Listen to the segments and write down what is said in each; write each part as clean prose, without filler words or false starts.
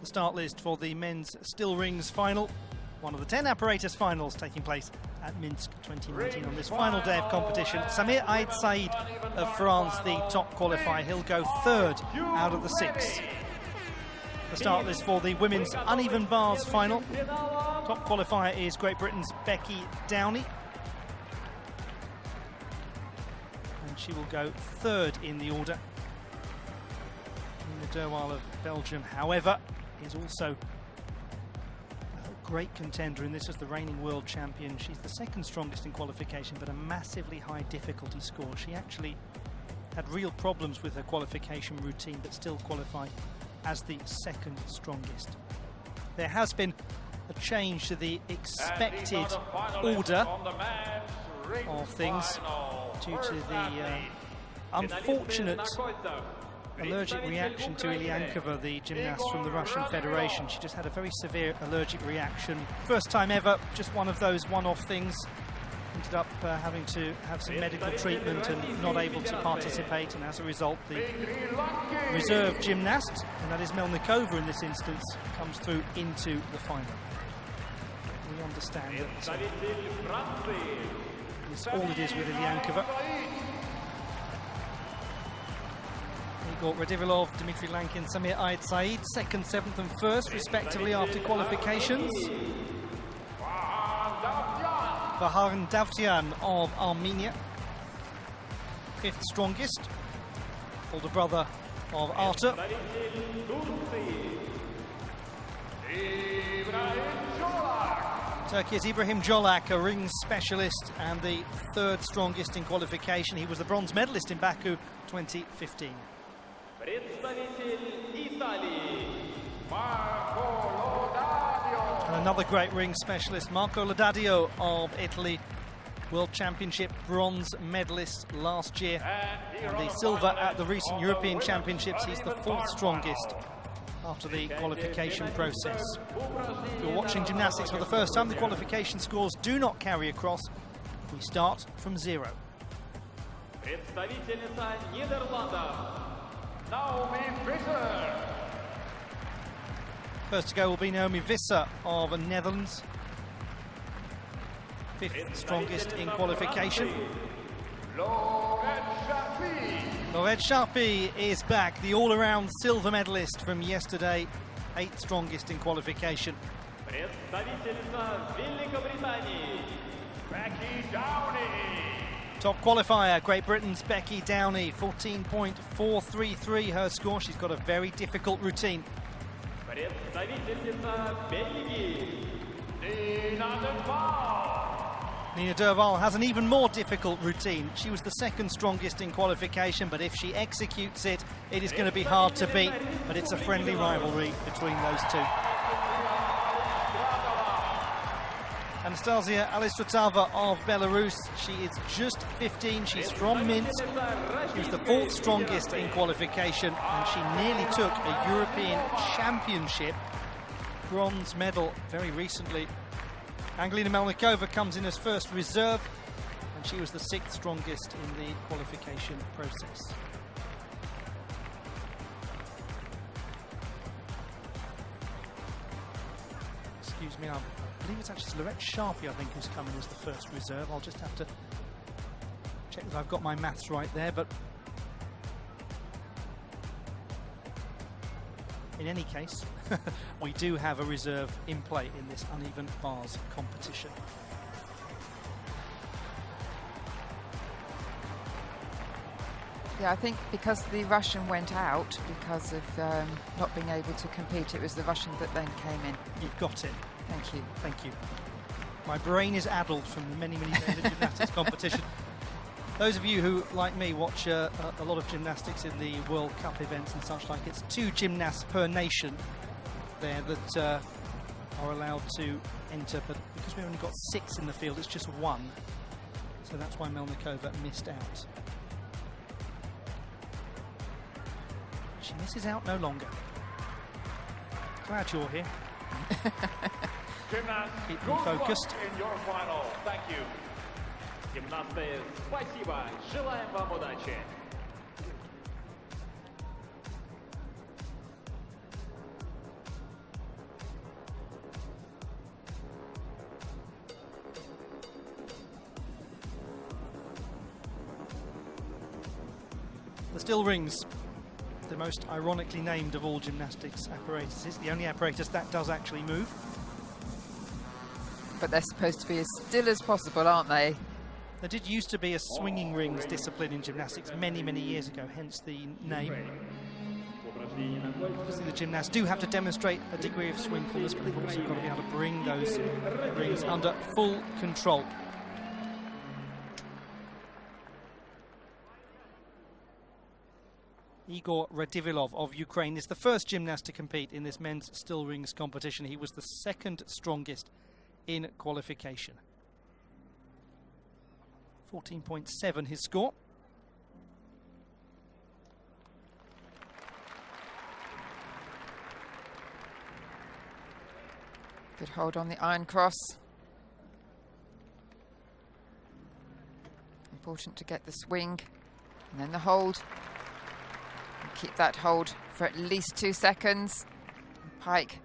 The start list for the men's still rings final, one of the 10 apparatus finals taking place at Minsk 2019. On this final day of competition, Samir Ait Said of France, the top qualifier. He'll go third out of the 6. The start list for the women's uneven bars final. Top qualifier is Great Britain's Becky Downey, and she will go third in the order. Nina Derwal of Belgium, however, is also a great contender in this as the reigning world champion. She's the second strongest in qualification, but a massively high difficulty score. She actually had real problems with her qualification routine, but still qualified as the second strongest. There has been a change to the expected order of things due to the unfortunate allergic reaction to Ilyankova, the gymnast from the Russian Federation. She just had a very severe allergic reaction. First time ever, just one of those one-off things. Ended up having to have some medical treatment and not able to participate, and as a result the reserve gymnast, and that is Melnikova in this instance, comes through into the final. We understand that it's all it is with Ilyankova. Igor Radivilov, Dmitry Lankin, Samir Ait Said, 2nd, 7th and 1st respectively after qualifications. Vaharin Davtyan of Armenia, 5th strongest, older brother of Artur. Turkey's Ibrahim Jolak, a ring specialist and the 3rd strongest in qualification. He was the bronze medalist in Baku 2015. And another great ring specialist, Marco Lodadio of Italy, World Championship bronze medalist last year, and the silver at the recent European Championships. He's the 4th strongest after the qualification process. If you're watching gymnastics for the first time, the qualification scores do not carry across. We start from 0. First to go will be Naomi Visser of the Netherlands, 5th strongest in qualification. Laurette Sharpie is back, the all-around silver medalist from yesterday, 8th strongest in qualification. Top qualifier, Great Britain's Becky Downey, 14.433 her score. She's got a very difficult routine. Nina Derwal has an even more difficult routine. She was the 2nd strongest in qualification, but if she executes it, it is going to be hard to beat. But it's a friendly rivalry between those two. Anastasia Alistratova of Belarus, she is just 15, she's from Minsk. She was the 4th strongest in qualification, and she nearly took a European Championship bronze medal very recently. Angelina Melnikova comes in as 1st reserve, and she was the 6th strongest in the qualification process. Excuse me, I believe it's actually Laurette Sharpie, I think, who's coming as the 1st reserve. I'll just have to check that I've got my maths right there, but in any case, we do have a reserve in play in this uneven bars competition. Yeah, I think because the Russian went out because of not being able to compete, it was the Russian that then came in. You've got it. Thank you. Thank you. My brain is addled from the many, many days of gymnastics competition. Those of you who, like me, watch a lot of gymnastics in the World Cup events and such like, it's 2 gymnasts per nation there that are allowed to enter, but because we've only got 6 in the field, it's just 1. So that's why Melnikova missed out. She misses out no longer. Glad you're here. Keep me focused. In your final. Thank you. Гимнасты, спасибо. Желаем вам удачи. The still rings, the most ironically named of all gymnastics apparatuses, the only apparatus that does actually move. But they're supposed to be as still as possible, aren't they? There did used to be a swinging rings discipline in gymnastics many, many years ago, hence the name. Obviously the gymnasts do have to demonstrate a degree of swingfulness, but they've also got to be able to bring those rings under full control. Igor Radivilov of Ukraine is the first gymnast to compete in this men's still rings competition. He was the second strongest in qualification. 14.7 his score. Good hold on the iron cross. Important to get the swing and then the hold. And keep that hold for at least 2 seconds. Pike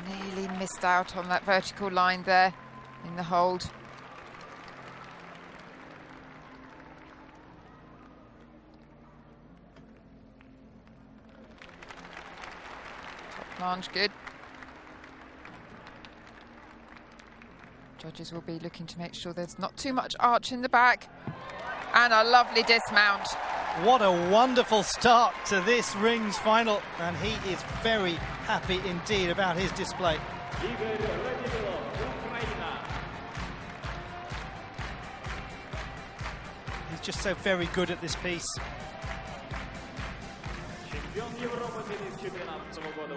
nearly missed out on that vertical line there in the hold. Top planche, good. Judges will be looking to make sure there's not too much arch in the back. And a lovely dismount. What a wonderful start to this rings final, and he is very happy indeed about his display. He's just so very good at this piece.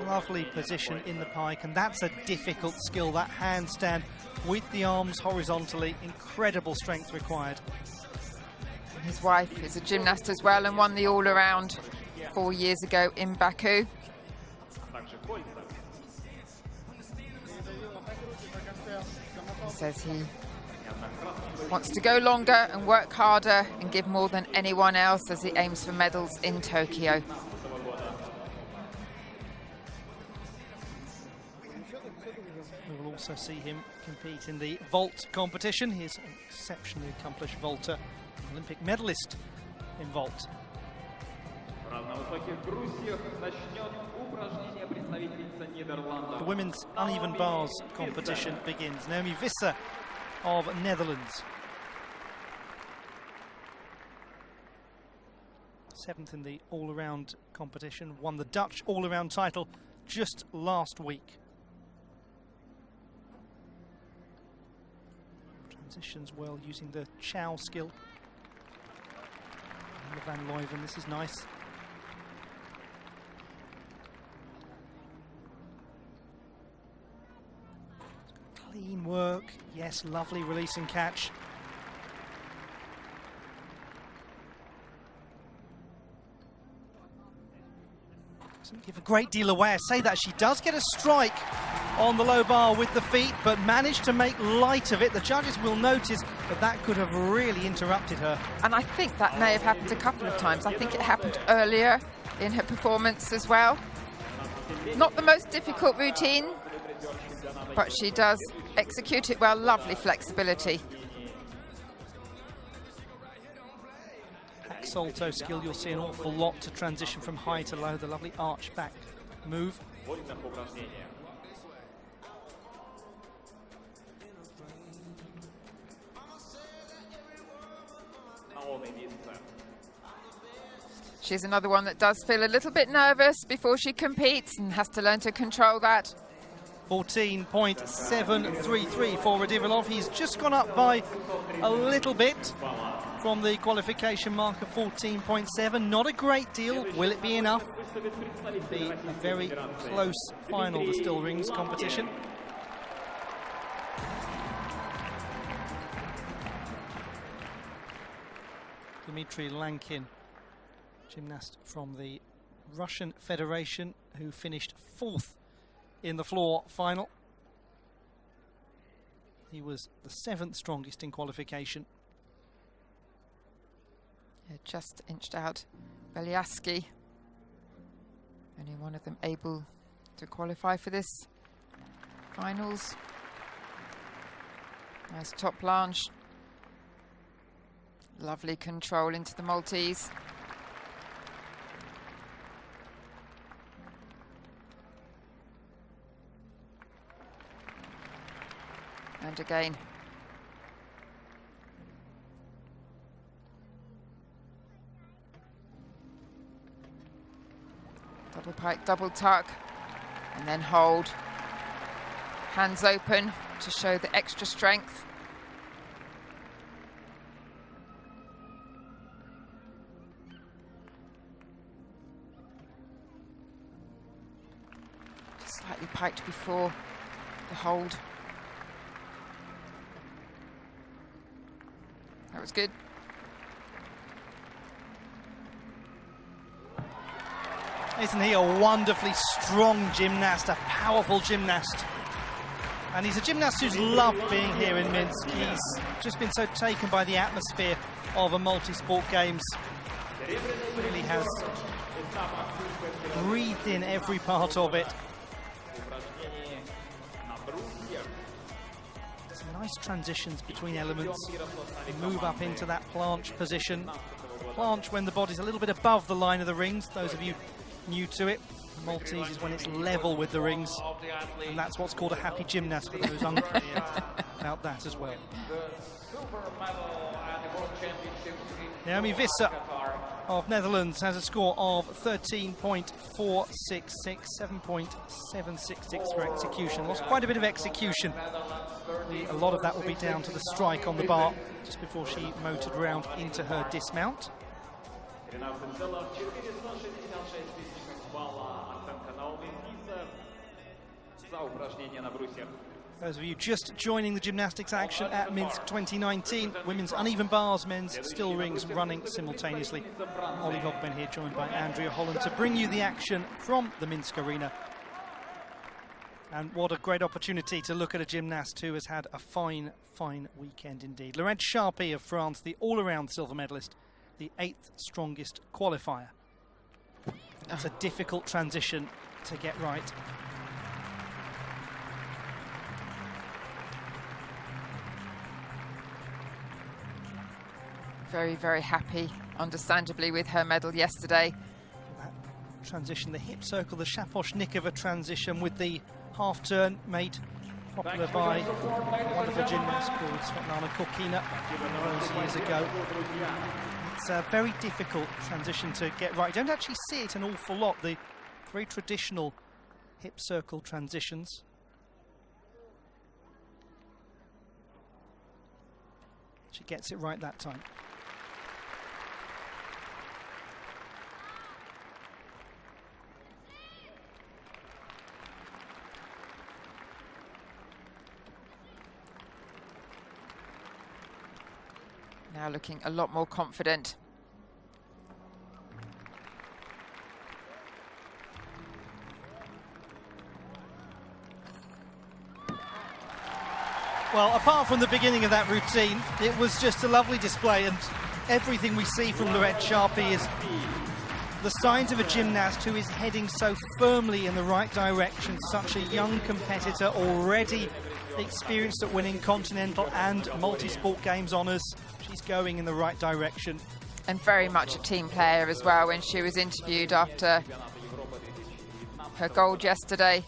Lovely position in the pike, and that's a difficult skill, that handstand with the arms horizontally. Incredible strength required. His wife is a gymnast as well and won the all-around 4 years ago in Baku. He says he wants to go longer and work harder and give more than anyone else as he aims for medals in Tokyo. We will also see him compete in the vault competition. He's an exceptionally accomplished vaulter, Olympic medalist in vault. The women's uneven bars competition begins. Naomi Visser of Netherlands. 7th in the all-around competition, won the Dutch all-around title just last week. Transitions well using the chow skill. Van Leuven, this is nice. Clean work, yes, lovely release and catch. Doesn't give a great deal away. I say that she does get a strike on the low bar with the feet, but managed to make light of it. The judges will notice that that could have really interrupted her. And I think that may have happened a couple of times. I think it happened earlier in her performance as well. Not the most difficult routine, but she does execute it well. Lovely flexibility. Back salto skill, you'll see an awful lot to transition from high to low. The lovely arch back move. She's another one that does feel a little bit nervous before she competes and has to learn to control that. 14.733 for Radivilov. He's just gone up by a little bit from the qualification mark of 14.7. Not a great deal. Will it be enough? It'll be a very close final, the still rings competition. Dmitry Lankin, gymnast from the Russian Federation, who finished 4th in the floor final. He was the 7th strongest in qualification. Yeah, just inched out Belyaski. Only one of them able to qualify for this finals. Nice top planche. Lovely control into the Maltese. And again. Double pike, double tuck, and then hold. Hands open to show the extra strength. Just slightly piked before the hold. That was good. Isn't he a wonderfully strong gymnast, a powerful gymnast? And he's a gymnast who's loved being here in Minsk. He's just been so taken by the atmosphere of a multi-sport games. Really has breathed in every part of it. Some nice transitions between elements. Move up into that planche position. Planche when the body's a little bit above the line of the rings. Those of you new to it, Maltese is when it's level with the rings, and that's what's called a happy gymnast for those unclear about that as well. Naomi Visser of Netherlands has a score of 13.466, 7.766 for execution. Lost quite a bit of execution. A lot of that will be down to the strike on the bar just before she motored round into her dismount. Those of you just joining the gymnastics action at Minsk 2019, women's uneven bars, men's still rings running simultaneously. Ollie Hogben here, joined by Andrea Holland, to bring you the action from the Minsk arena. And what a great opportunity to look at a gymnast who has had a fine, fine weekend indeed. Laurent Charpy of France, the all-around silver medalist, the 8th strongest qualifier. That's a difficult transition to get right. Very, very happy, understandably, with her medal yesterday. That transition, the hip circle, the Shaposhnikova transition with the half turn, made popular by a wonderful gymnast called Svetlana Kokina those years ago. It's a very difficult transition to get right. You don't actually see it an awful lot, the very traditional hip circle transitions. She gets it right that time. Now looking a lot more confident. Well, apart from the beginning of that routine, it was just a lovely display, and everything we see from Laurent Charpy is the signs of a gymnast who is heading so firmly in the right direction. Such a young competitor, already experienced at winning continental and multi-sport games honours. She's going in the right direction. And very much a team player as well. When she was interviewed after her gold yesterday.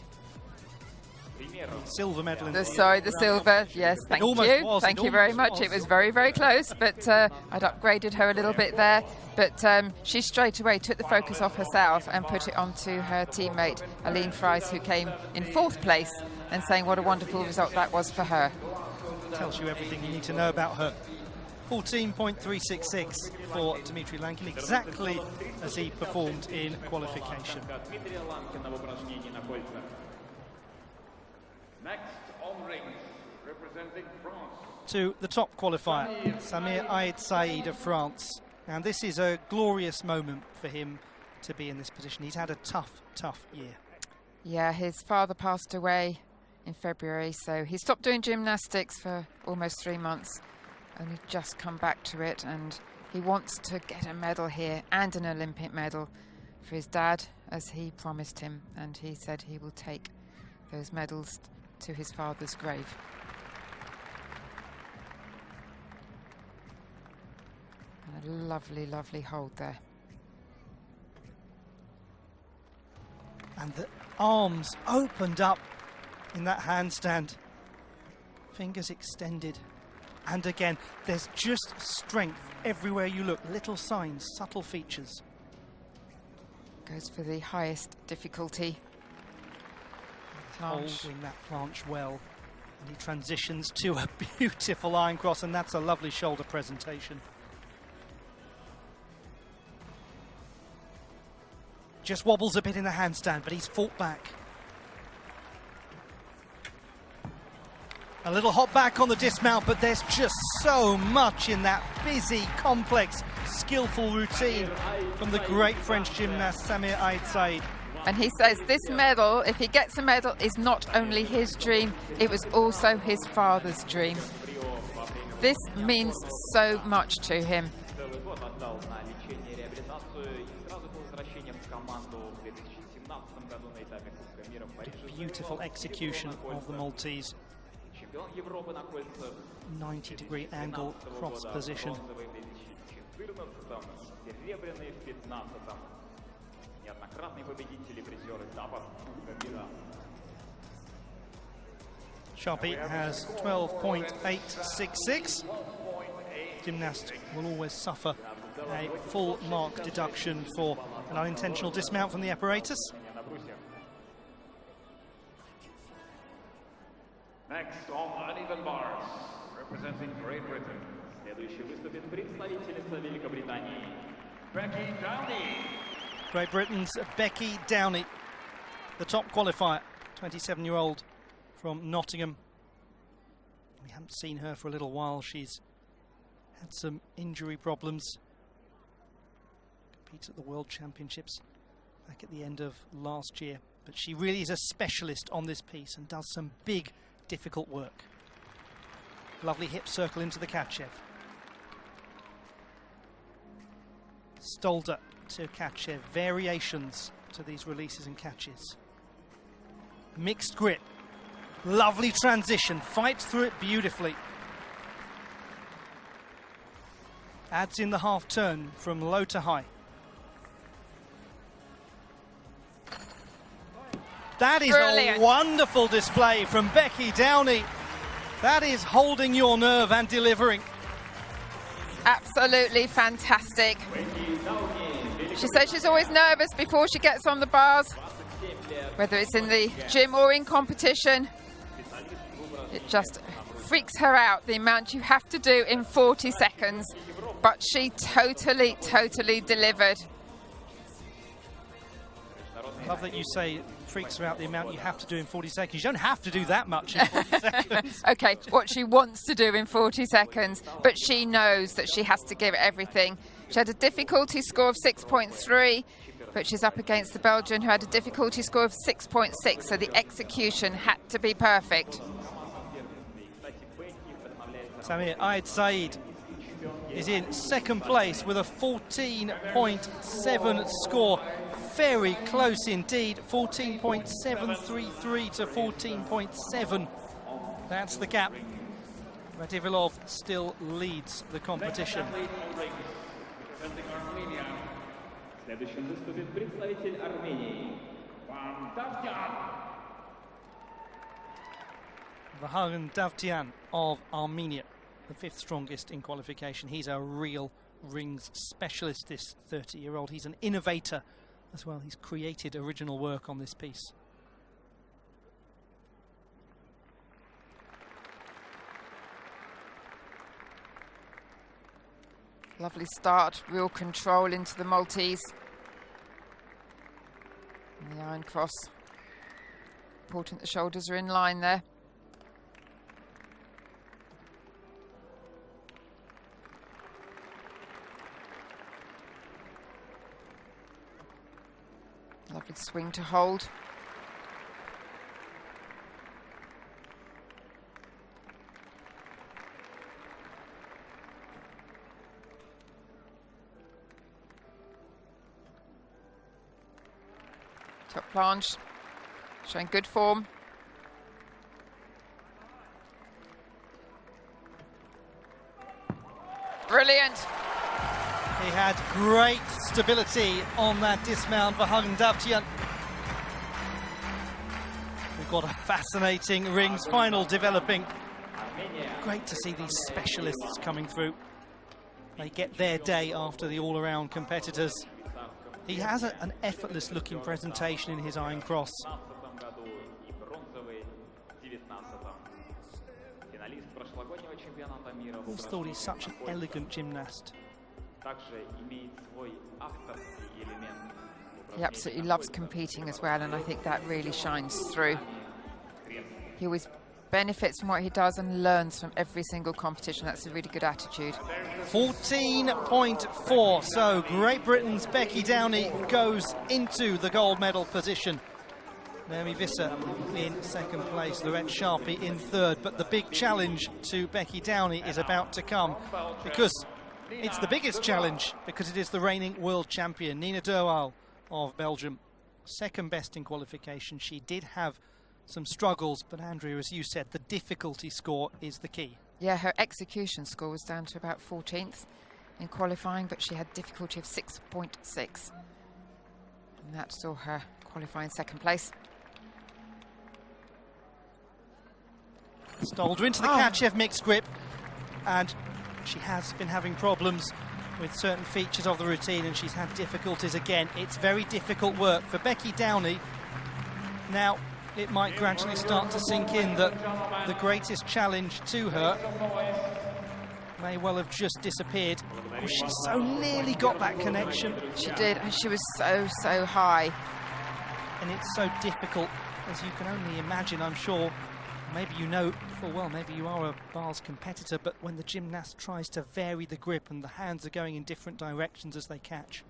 Silver medal. The silver. Yes, thank you. Thank you very much. It was very, very close, but I'd upgraded her a little bit there. But she straight away took the focus off herself and put it onto her teammate, Aline Fries, who came in 4th place, and saying what a wonderful result that was for her. Tells you everything you need to know about her. 14.366 for Dmitry Lankin, exactly as he performed in qualification. Next on rings, representing France. To the top qualifier, Samir Aid Said of France. And this is a glorious moment for him to be in this position. He's had a tough, tough year. Yeah, his father passed away in February, so he stopped doing gymnastics for almost 3 months. Only just come back to it, and he wants to get a medal here and an Olympic medal for his dad, as he promised him, and he said he will take those medals to his father's grave. And a lovely, lovely hold there. And the arms opened up in that handstand. Fingers extended. And again, there's just strength everywhere you look. Little signs, subtle features. Goes for the highest difficulty. Planche. Holding that planche well. And he transitions to a beautiful iron cross, and that's a lovely shoulder presentation. Just wobbles a bit in the handstand, but he's fought back. A little hop back on the dismount, but there's just so much in that busy, complex, skillful routine from the great French gymnast Samir Aid Said. And he says this medal, if he gets a medal, is not only his dream, it was also his father's dream. This means so much to him. Beautiful execution of the Maltese. 90-degree angle cross position. Sharpie has 12.866. Gymnast will always suffer a full mark deduction for an unintentional dismount from the apparatus. Next on uneven bars, representing Great Britain. Следующий выступит представительница Великобритании, Becky Downey. Great Britain's Becky Downey, the top qualifier, 27-year-old from Nottingham. We haven't seen her for a little while. She's had some injury problems. Competes at the World Championships back at the end of last year. But she really is a specialist on this piece and does some big, difficult work. Lovely hip circle into the Katchev. Stolder to Katchev. Variations to these releases and catches. Mixed grip. Lovely transition. Fights through it beautifully. Adds in the half turn from low to high. That is Brilliant. A wonderful display from Becky Downey. That is holding your nerve and delivering. Absolutely fantastic. She says she's always nervous before she gets on the bars, whether it's in the gym or in competition. It just freaks her out, the amount you have to do in 40 seconds. But she totally delivered. Love that you say freaks her out, the amount you have to do in 40 seconds. You don't have to do that much in 40 seconds. Okay, what she wants to do in 40 seconds, but she knows that she has to give it everything. She had a difficulty score of 6.3, which is up against the Belgian who had a difficulty score of 6.6, so the execution had to be perfect. Samir Aid Said is in second place with a 14.7 score. Very close indeed, 14.733 to 14.7. That's the gap. Radivilov still leads the competition. Vahan Davtyan of Armenia, the 5th strongest in qualification. He's a real rings specialist, this 30-year-old. He's an innovator as well. He's created original work on this piece. Lovely start, real control into the Maltese. And the iron cross. Important the shoulders are in line there. Lovely swing to hold. Top planche, showing good form. Brilliant. He had great stability on that dismount for Vahan Davtyan. We've got a fascinating rings final developing. Great to see these specialists coming through. They get their day after the all-around competitors. He has an effortless-looking presentation in his iron cross. Always thought he's such an elegant gymnast. He absolutely loves competing as well, and I think that really shines through. He always benefits from what he does and learns from every single competition. That's a really good attitude. 14.4, so Great Britain's Becky Downey goes into the gold medal position. Naomi Visser in second place, Lorette Sharpie in third, but the big challenge to Becky Downey is about to come, because it's the biggest challenge, because it is the reigning world champion, Nina Derwaal of Belgium. Second best in qualification. She did have some struggles, but Andrea, as you said, the difficulty score is the key. Yeah, her execution score was down to about 14th in qualifying, but she had difficulty of 6.6. And that saw her qualifying second place. Stolder into the Kachev mixed grip, and she has been having problems with certain features of the routine, and she's had difficulties again. It's very difficult work for Becky Downey. Now, it might gradually start to sink in that the greatest challenge to her may well have just disappeared. Oh, she so nearly got that connection. She did, and she was so high. And it's so difficult, as you can only imagine, I'm sure. Maybe you know full well, maybe you are a bars competitor, but when the gymnast tries to vary the grip and the hands are going in different directions as they catch.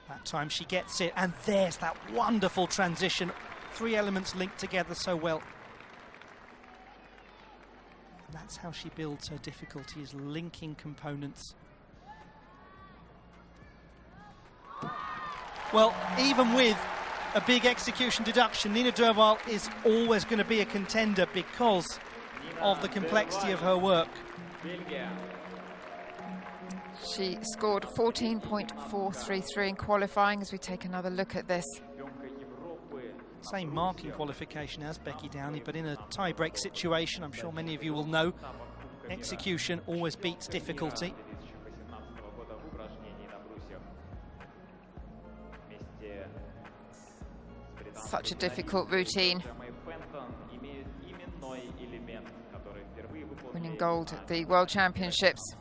That time she gets it, and there's that wonderful transition. Three elements linked together so well. That's how she builds her difficulty, is linking components. Well, even with a big execution deduction, Nina Derwaal is always going to be a contender because of the complexity of her work. She scored 14.433 in qualifying. As we take another look at this, same marking qualification as Becky Downey, but in a tie-break situation, I'm sure many of you will know, execution always beats difficulty. Such a difficult routine. Winning gold at the World Championships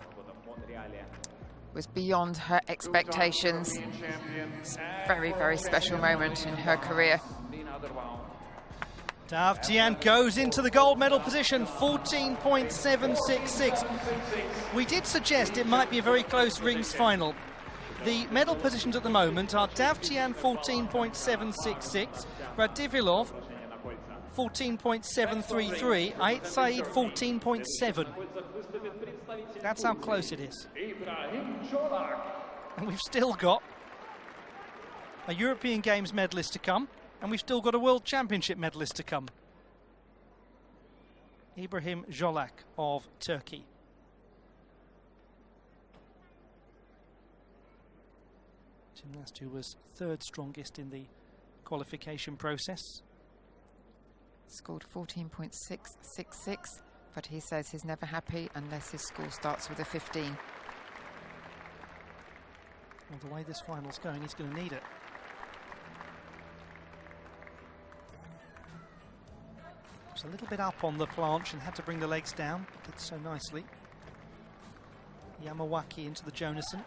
was beyond her expectations. It's a very, very special moment in her career. Dav Tian goes into the gold medal position, 14.766. We did suggest it might be a very close rings final. The medal positions at the moment are Dav Tian 14.766, Radivilov 14.733, Ait Said 14.7. That's how close it is. And we've still got a European Games medalist to come, and we've still got a World Championship medalist to come. Ibrahim Jolak of Turkey. Gymnast who was third strongest in the qualification process. Scored 14.666, but he says he's never happy unless his score starts with a 15. Well, the way this final's going, he's going to need it. Was a little bit up on the planche and had to bring the legs down. Did so nicely. Yamawaki into the Jonassen.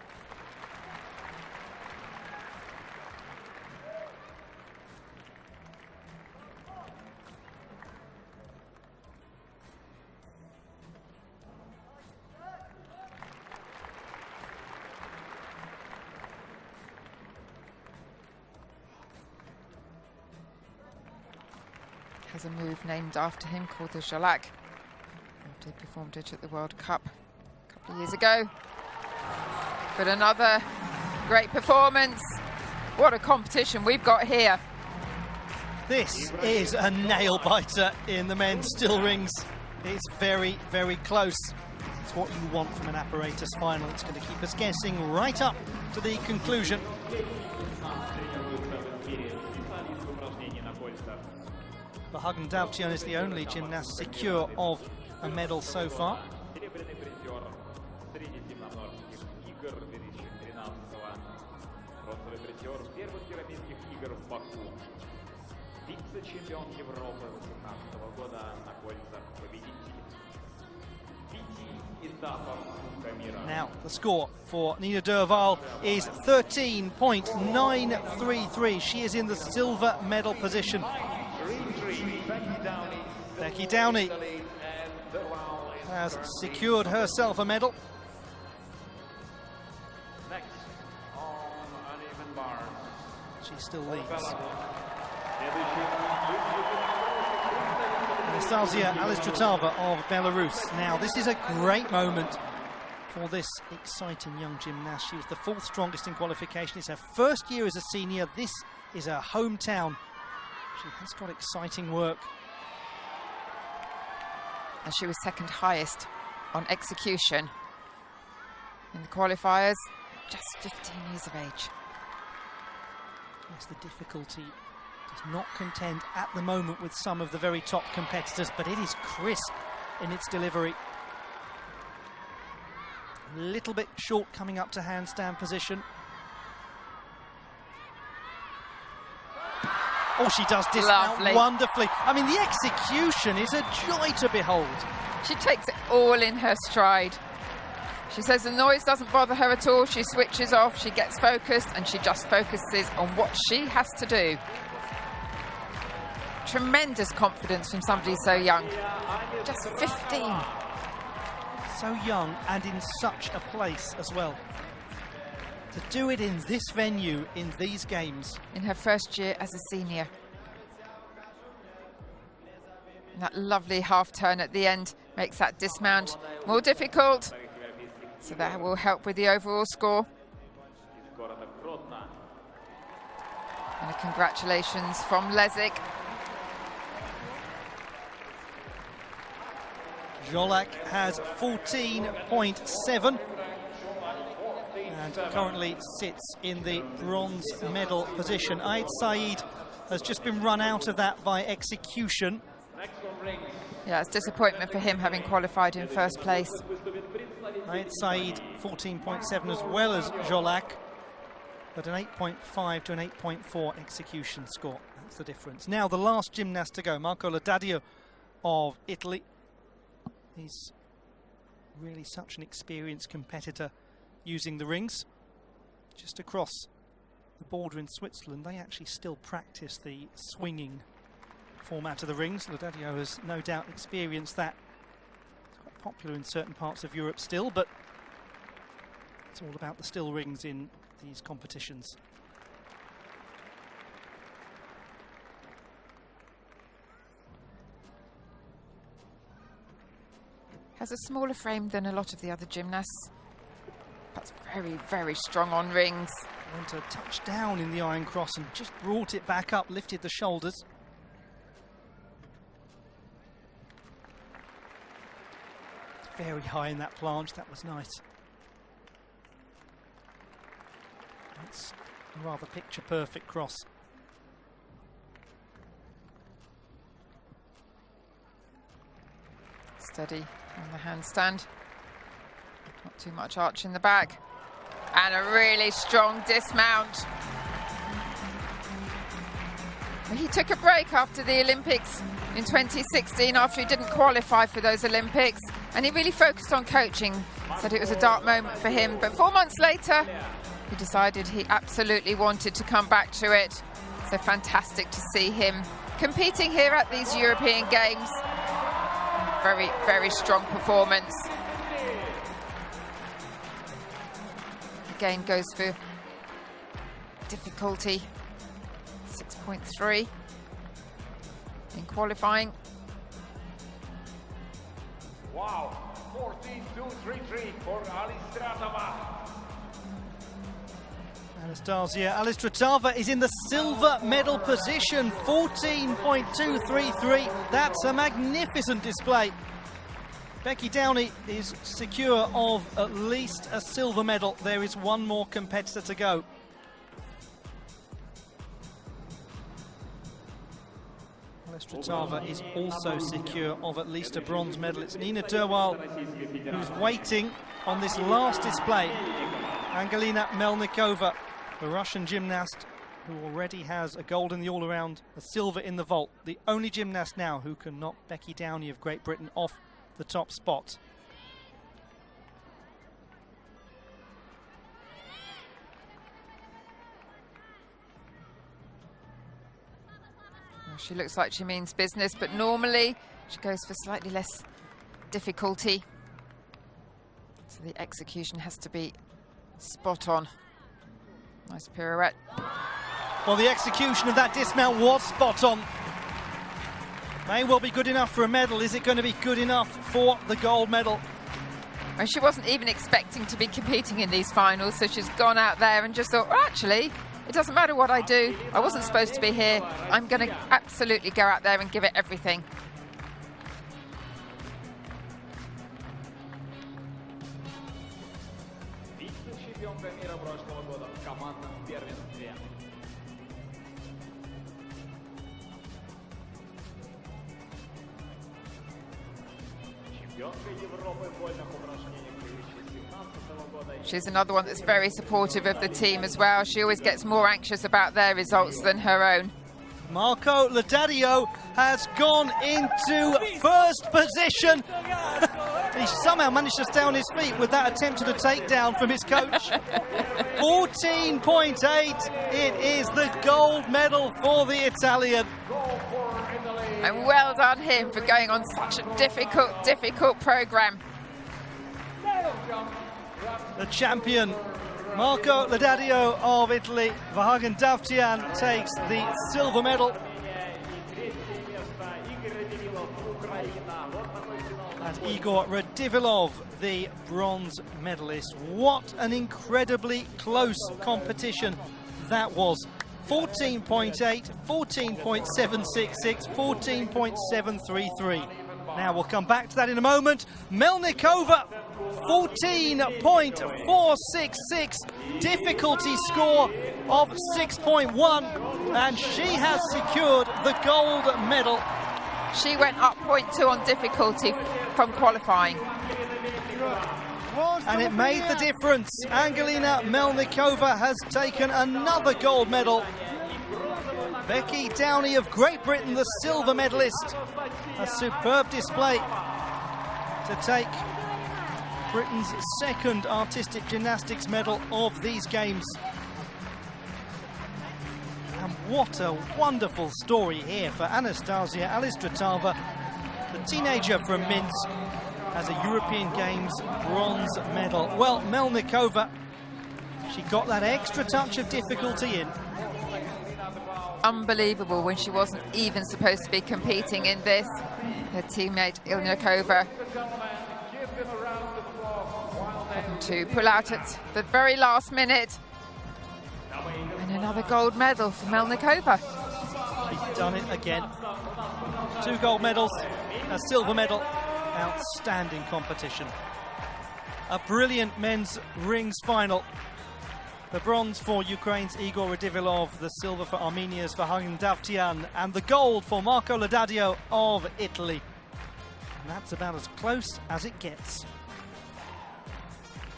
Has a move named after him called the Jalak. He performed it at the World Cup a couple of years ago. But another great performance. What a competition we've got here. This is a nail-biter in the men's still rings. It's very, very close. It's what you want from an apparatus final. It's going to keep us guessing right up to the conclusion. But Hagen Davtyan is the only gymnast secure of a medal so far. Серебряный призер среднеземноморских игр 2013-го. Бронзовый призер первых Европейских игр в Баку. Вице-чемпион Европы 2018 года на кольцах победителей. 5 этапов Кубка мира. Now, the score for Nina Derval is 13.933. She is in the silver medal position. Becky Downey has secured herself a medal. Next on uneven bars. She still leads. Следующий Anastasia Alistratova of Belarus. Now, this is a great moment for this exciting young gymnast. She was the 4th strongest in qualification. It's her first year as a senior. This is her hometown. She has got exciting work. And she was 2nd highest on execution in the qualifiers, just 15 years of age. Yes, the difficulty does not contend at the moment with some of the very top competitors, but it is crisp in its delivery. A little bit short coming up to handstand position. Oh, she does dismount wonderfully. I mean, the execution is a joy to behold. She takes it all in her stride. She says the noise doesn't bother her at all. She switches off, she gets focused, and she just focuses on what she has to do. Tremendous confidence from somebody so young. Just 15. So young and in such a place as well. To do it in this venue, in these games. In her first year as a senior. And that lovely half turn at the end makes that dismount more difficult. So that will help with the overall score. And a congratulations from Lezik. Jolak has 14.7 and currently sits in the bronze medal position. Aid Saeed has just been run out of that by execution. Yeah, it's disappointment for him having qualified in first place. Aid Saeed 14.7 as well as Jolak, but an 8.5 to an 8.4 execution score. That's the difference. Now the last gymnast to go, Marco Laudadio of Italy. He's really such an experienced competitor using the rings. Just across the border in Switzerland, they actually still practice the swinging format of the rings. Laudadio has no doubt experienced that. It's quite popular in certain parts of Europe still, but it's all about the still rings in these competitions. Has a smaller frame than a lot of the other gymnasts. That's very, very strong on rings. Went a touch down in the iron cross and just brought it back up, lifted the shoulders. Very high in that planche, that was nice. That's a rather picture perfect cross. Steady on the handstand. Not too much arch in the back. And a really strong dismount. He took a break after the Olympics in 2016 after he didn't qualify for those Olympics. And he really focused on coaching. Said it was a dark moment for him. But 4 months later, he decided he absolutely wanted to come back to it. So fantastic to see him competing here at these European Games. Very, very strong performance. Again goes for difficulty. 6.3 in qualifying. Wow, 14.233 for Alistratova. Anastasia Alistratova is in the silver medal position, 14.233. That's a magnificent display. Becky Downey is secure of at least a silver medal. There is one more competitor to go. Alestratava is also secure of at least a bronze medal. It's Nina Derwal who's waiting on this last display. Angelina Melnikova, the Russian gymnast who already has a gold in the all-around, a silver in the vault. The only gymnast now who can knock Becky Downey of Great Britain off the top spot. Well, she looks like she means business, but normally she goes for slightly less difficulty. So the execution has to be spot on. Nice pirouette. Well, the execution of that dismount was spot on. May well be good enough for a medal. Is it going to be good enough for the gold medal? And she wasn't even expecting to be competing in these finals, so she's gone out there and just thought, well, actually, it doesn't matter what I do. I wasn't supposed to be here. I'm going to absolutely go out there and give it everything. She's another one that's very supportive of the team as well. She always gets more anxious about their results than her own. Marco Laudadio has gone into first position. He somehow managed to stay on his feet with that attempt at a takedown from his coach. 14.8. It is the gold medal for the Italian. And well done him for going on such a difficult programme. The champion, Marco Laudadio of Italy, Vahagan Davtyan takes the silver medal. And Igor Radivilov, the bronze medalist. What an incredibly close competition that was. 14.8, 14.766, 14.733. Now we'll come back to that in a moment. Melnikova, 14.466, difficulty score of 6.1, and she has secured the gold medal. She went up 0.2 on difficulty from qualifying. And it made the difference. Angelina Melnikova has taken another gold medal. Becky Downey of Great Britain, the silver medalist. A superb display to take Britain's second artistic gymnastics medal of these games. And what a wonderful story here for Anastasia Alestratava, the teenager from Minsk, has a European Games bronze medal. Well, Melnikova, she got that extra touch of difficulty in. Unbelievable when she wasn't even supposed to be competing in this. Her teammate Ilnikova having to pull out at the very last minute. And another gold medal for Melnikova. She's done it again. 2 gold medals, a silver medal. Outstanding competition. A brilliant men's rings final. The bronze for Ukraine's Igor Radivilov, the silver for Armenia's Vahagan Davtyan, and the gold for Marco Laudadio of Italy. And that's about as close as it gets.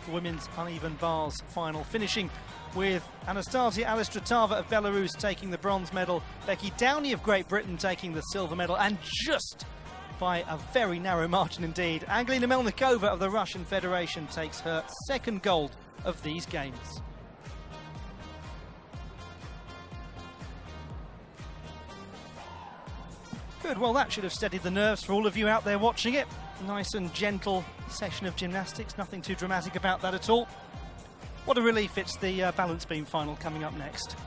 The women's uneven bars final, finishing with Anastasia Alestratava of Belarus taking the bronze medal, Becky Downey of Great Britain taking the silver medal, and just by a very narrow margin indeed, Angelina Melnikova of the Russian Federation takes her second gold of these games. Good, well that should have steadied the nerves for all of you out there watching it. Nice and gentle session of gymnastics, nothing too dramatic about that at all. What a relief it's the balance beam final coming up next.